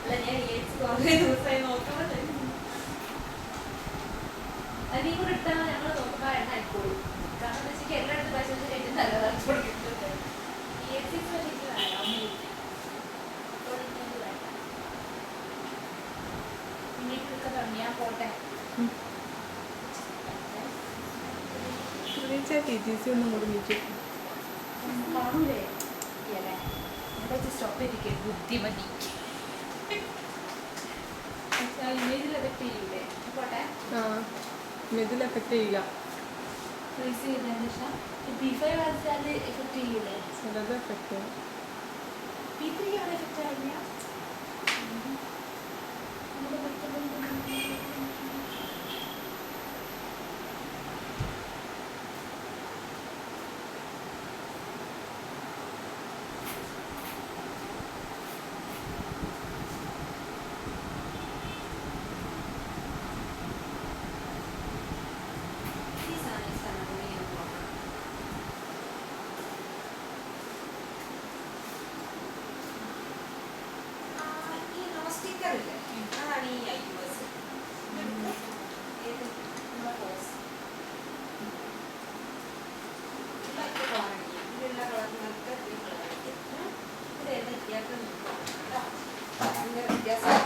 അല്ല ഞാൻ കുറേ ദിവസമായി നോക്കണം. നീ കൂടെ ഇട്ടാൽ ഞങ്ങൾ നോക്കുമ്പോൾ എണ്ണ ആയിക്കോളും. കാരണം എന്താ വെച്ചാൽ എല്ലായിടത്തും പശുവിന് ഏറ്റവും നല്ലതാണ് കൊടുക്കുന്നത്. എനിക്ക് വേണം ഇങ്ങനെയൊക്കെ തുടങ്ങിയാൽ പോട്ടെ. ഒന്നും കൂടി മീറ്റ് കാണൂലേ അല്ലേ? എന്താ സ്റ്റോപ്പ് ചെയ്തിരിക്കേ ബുദ്ധിമതി. ഇമേജിൽ എഫക്ട് ചെയ്യൂലേ? പോട്ടെ. ഇതിൽ എഫക്റ്റ് ചെയ്യില്ല. ഫ്രീസ് ചെയ്തതിന് ശേഷം P5 വാങ്ങിച്ചാൽ എഫക്ട് ചെയ്യൂലേ? ചിലത് എഫക്റ്റ് ചെയ്യും. P3 ആണ് എഫക്റ്റ് ആവില്ല. അതാണ് ഈ ഐസ് ഇതിലുള്ള കളറിനൊക്കെ വ്യത്യാസം